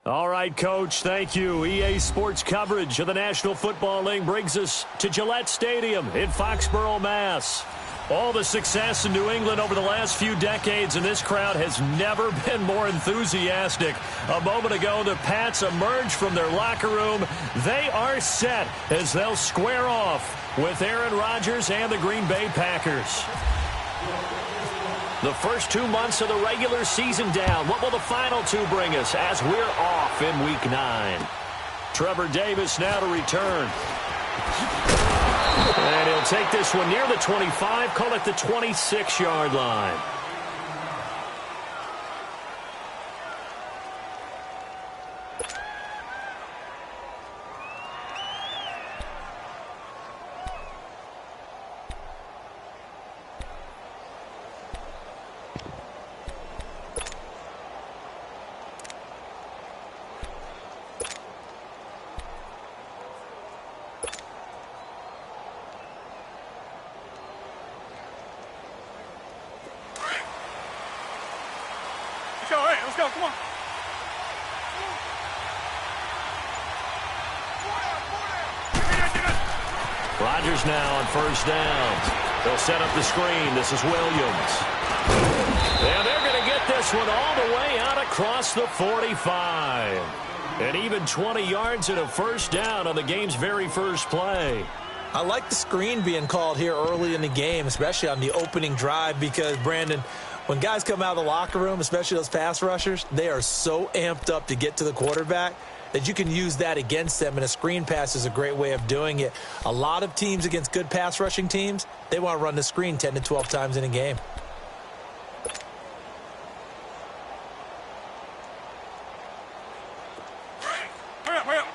All right, Coach, thank you. EA Sports coverage of the National Football League brings us to Gillette Stadium in Foxborough, Mass. All the success in New England over the last few decades, and this crowd has never been more enthusiastic. A moment ago, the Pats emerged from their locker room. They are set as they'll square off with Aaron Rodgers and the Green Bay Packers. The first 2 months of the regular season down. What will the final two bring us as we're off in Week 9? Trevor Davis now to return. And he'll take this one near the 25, call it the 26-yard line. Let's go, come on. Rodgers now on first down. They'll set up the screen. This is Williams. And they're going to get this one all the way out across the 45. And even 20 yards and a first down on the game's very first play. I like the screen being called here early in the game, especially on the opening drive, because, Brandon, when guys come out of the locker room, especially those pass rushers, they are so amped up to get to the quarterback that you can use that against them, and a screen pass is a great way of doing it. A lot of teams against good pass rushing teams, they want to run the screen 10 to 12 times in a game. Hurry up.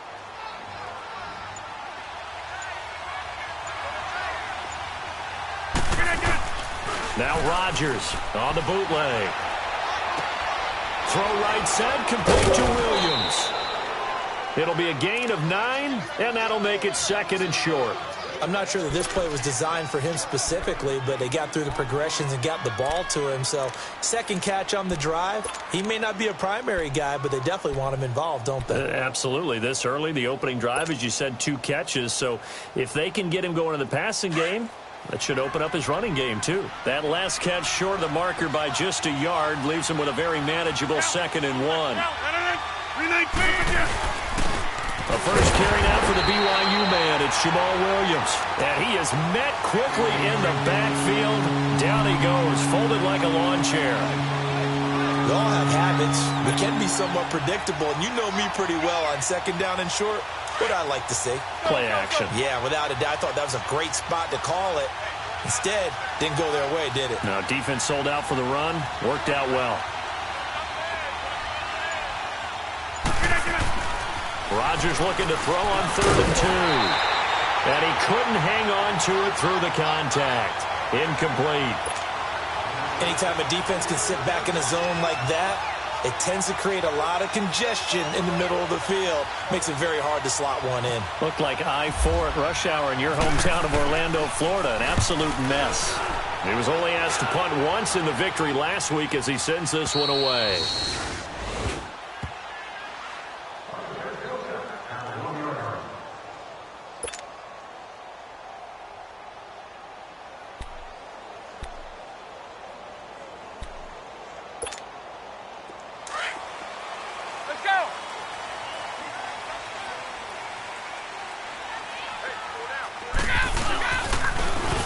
Now Rodgers on the bootleg. Throw right side, complete to Williams. It'll be a gain of 9, and that'll make it second and short. I'm not sure that this play was designed for him specifically, but they got through the progressions and got the ball to him. So second catch on the drive. He may not be a primary guy, but they definitely want him involved, don't they? Absolutely. This early, the opening drive, as you said, 2 catches. So if they can get him going in the passing game, that should open up his running game, too. That last catch short of the marker by just a yard leaves him with a very manageable 2nd and 1. A first carry now for the BYU man. It's Jamal Williams. And he is met quickly in the backfield. Down he goes, folded like a lawn chair. We all have habits. We can be somewhat predictable, and you know me pretty well on second down and short. What I like to say? Play action. Yeah, without a doubt. I thought that was a great spot to call it. Instead, didn't go their way, did it? No, defense sold out for the run. Worked out well. Rodgers looking to throw on 3rd and 2. And he couldn't hang on to it through the contact. Incomplete. Anytime a defense can sit back in a zone like that, it tends to create a lot of congestion in the middle of the field. Makes it very hard to slot one in. Looked like I-4 at rush hour in your hometown of Orlando, Florida. An absolute mess. He was only asked to punt once in the victory last week as he sends this one away.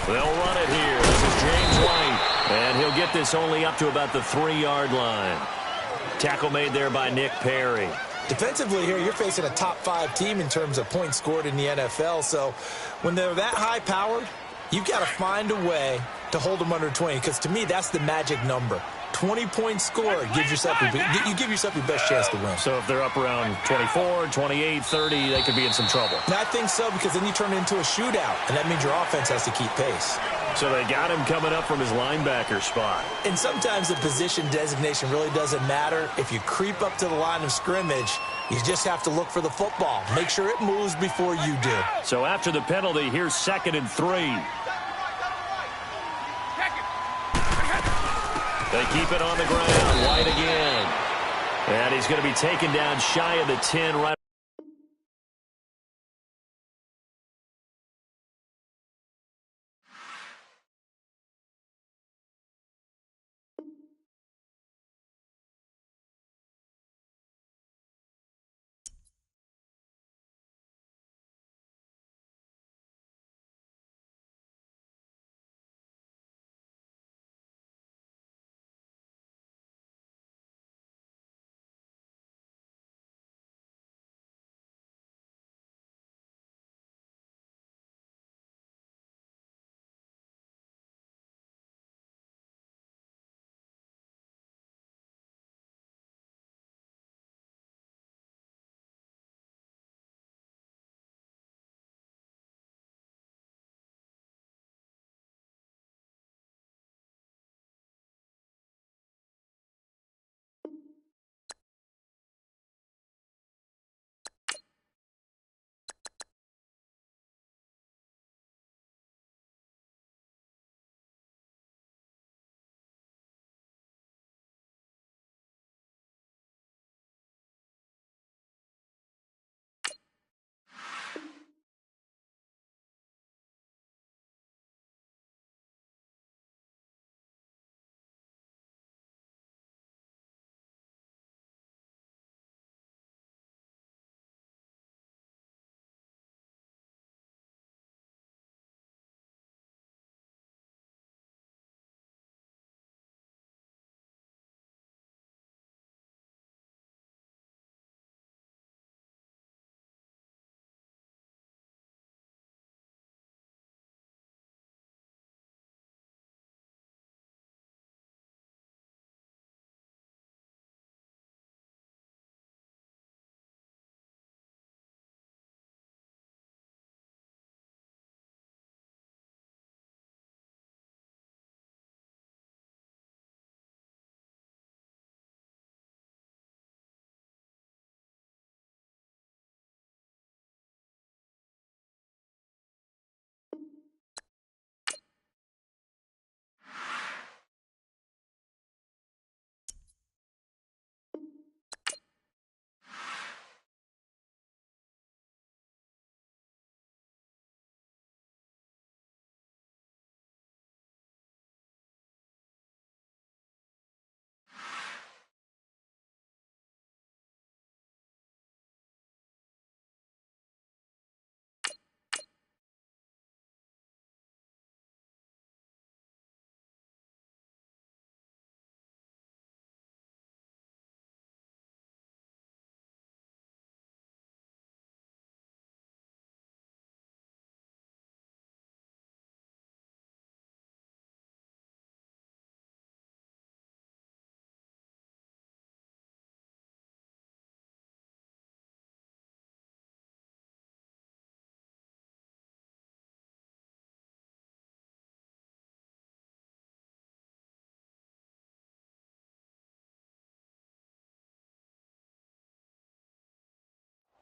They'll run it here. This is James White. And he'll get this only up to about the 3-yard line. Tackle made there by Nick Perry. Defensively here, you're facing a top 5 team in terms of points scored in the NFL. So when they're that high-powered, you've got to find a way to hold them under 20. Because to me, that's the magic number. 20 points scored, you give yourself your best chance to win. So if they're up around 24, 28, 30, they could be in some trouble. And I think so, because then you turn it into a shootout, and that means your offense has to keep pace. So they got him coming up from his linebacker spot. And sometimes the position designation really doesn't matter. If you creep up to the line of scrimmage, you just have to look for the football. Make sure it moves before you do. So after the penalty, here's 2nd and 3. They keep it on the ground. White again. And he's going to be taken down shy of the 10 right.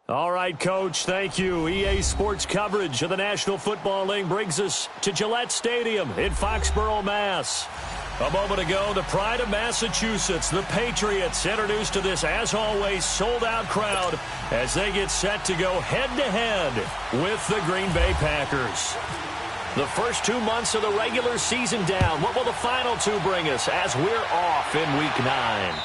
All right, Coach, thank you. EA Sports coverage of the National Football League brings us to Gillette Stadium in Foxborough, Mass. A moment ago, the pride of Massachusetts, the Patriots, introduced to this, as always, sold-out crowd as they get set to go head-to-head with the Green Bay Packers. The first 2 months of the regular season down. What will the final two bring us as we're off in Week 9?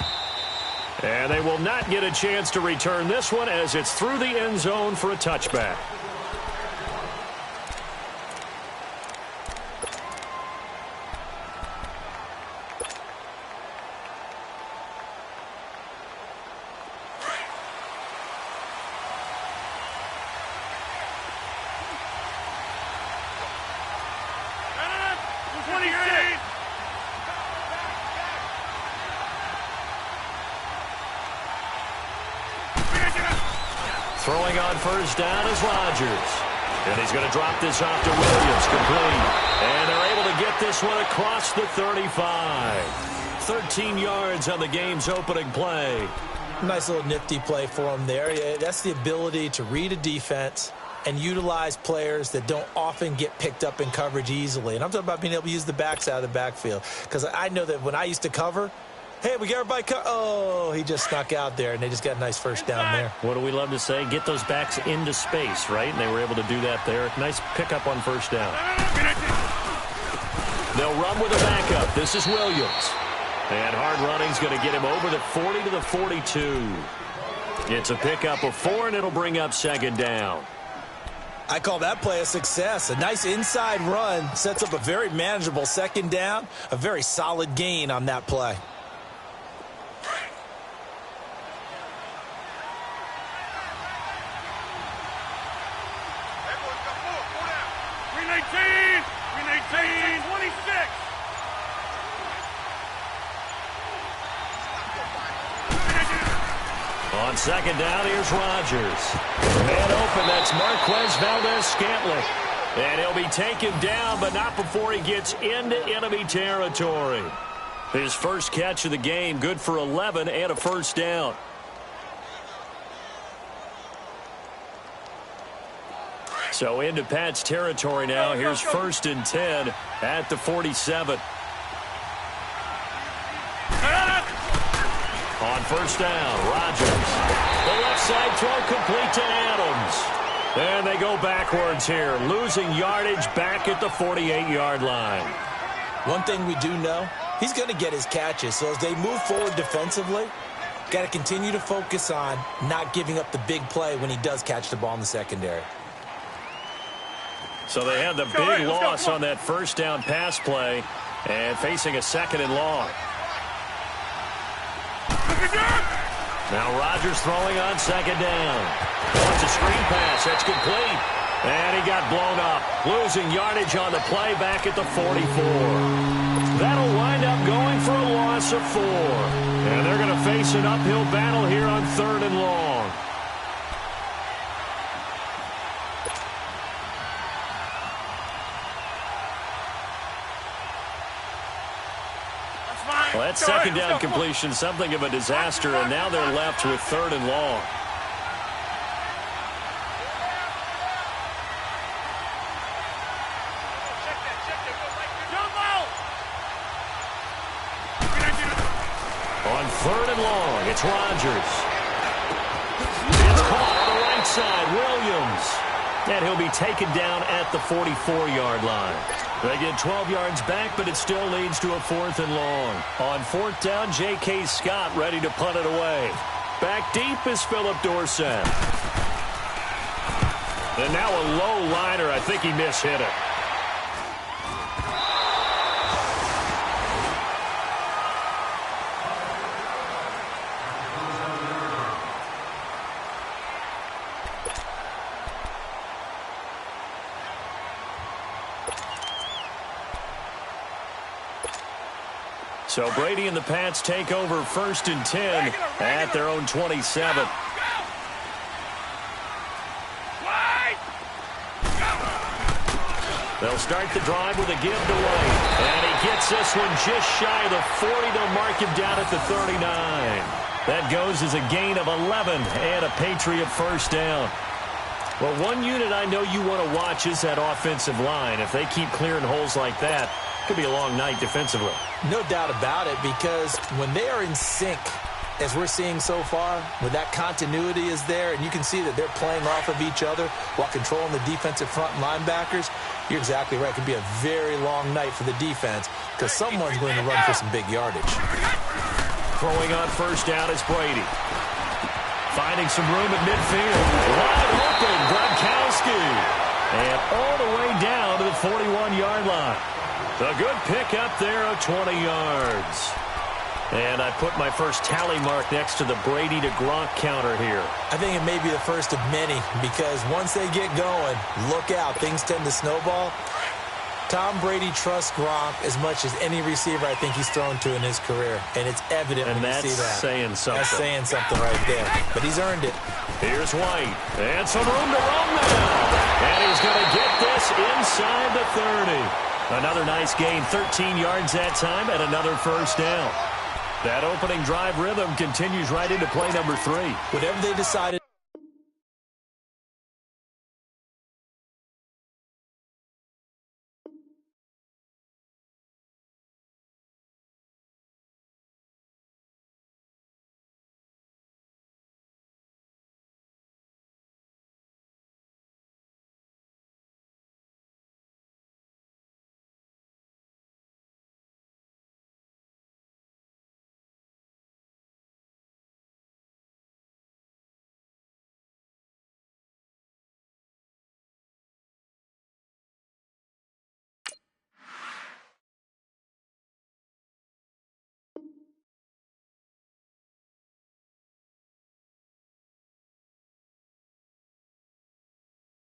And they will not get a chance to return this one as it's through the end zone for a touchback. Throwing on first down is Rodgers. And he's going to drop this off to Williams, complete. And they're able to get this one across the 35. 13 yards on the game's opening play. Nice little nifty play for him there. Yeah, that's the ability to read a defense and utilize players that don't often get picked up in coverage easily. And I'm talking about being able to use the backside of the backfield. Because I know that when I used to cover, Hey, we got everybody oh, he just snuck out there, and they just got a nice first down there. What do we love to say? Get those backs into space, right? And they were able to do that there. Nice pickup on first down. They'll run with a backup. This is Williams. And hard running's going to get him over the 40 to the 42. It's a pickup of 4, and it'll bring up second down. I call that play a success. A nice inside run sets up a very manageable second down. A very solid gain on that play. On second down, here's Rodgers. Man open, that's Marquez Valdez-Scantling. And he'll be taken down, but not before he gets into enemy territory. His first catch of the game, good for 11 and a first down. So into Pat's territory now. Here's 1st and 10 at the 47. On first down, Rodgers. The left side throw complete to Adams. And they go backwards here, losing yardage back at the 48-yard line. One thing we do know, he's going to get his catches. So as they move forward defensively, got to continue to focus on not giving up the big play when he does catch the ball in the secondary. So they had the big loss on that first down pass play and facing a 2nd and long. Now Rodgers throwing on second down. Wants a screen pass. That's complete. And he got blown up. Losing yardage on the play back at the 44. That'll wind up going for a loss of 4. And they're going to face an uphill battle here on 3rd and long. Well, that second down completion, something of a disaster, and now they're left with 3rd and long. On 3rd and long, it's Rodgers. It's caught on the right side, Williams. And he'll be taken down at the 44-yard line. They get 12 yards back, but it still leads to a 4th and long. On 4th down, J.K. Scott ready to punt it away. Back deep is Philip Dorsett. And now a low liner. I think he mishit it. So Brady and the Pats take over 1st and 10 at their own 27. They'll start the drive with a give to White. And he gets this one just shy of the 40. They'll mark him down at the 39. That goes as a gain of 11 and a Patriot first down. Well, one unit I know you want to watch is that offensive line. If they keep clearing holes like that, it could be a long night defensively. No doubt about it, because when they are in sync, as we're seeing so far, when that continuity is there, and you can see that they're playing off of each other while controlling the defensive front linebackers, you're exactly right. It could be a very long night for the defense because someone's going to run for some big yardage. Throwing on first down is Brady. Finding some room at midfield. Wide open, Gronkowski. And all the way down to the 41-yard line. A good pick up there of 20 yards. And I put my first tally mark next to the Brady to Gronk counter here. I think it may be the first of many, because once they get going, look out, things tend to snowball. Tom Brady trusts Gronk as much as any receiver I think he's thrown to in his career, and it's evident when you see that. That's saying something. That's saying something right there, but he's earned it. Here's White, and some room to roam now. And he's going to get this inside the 30. Another nice gain, 13 yards that time, and another first down. That opening drive rhythm continues right into play number 3. Whatever they decided.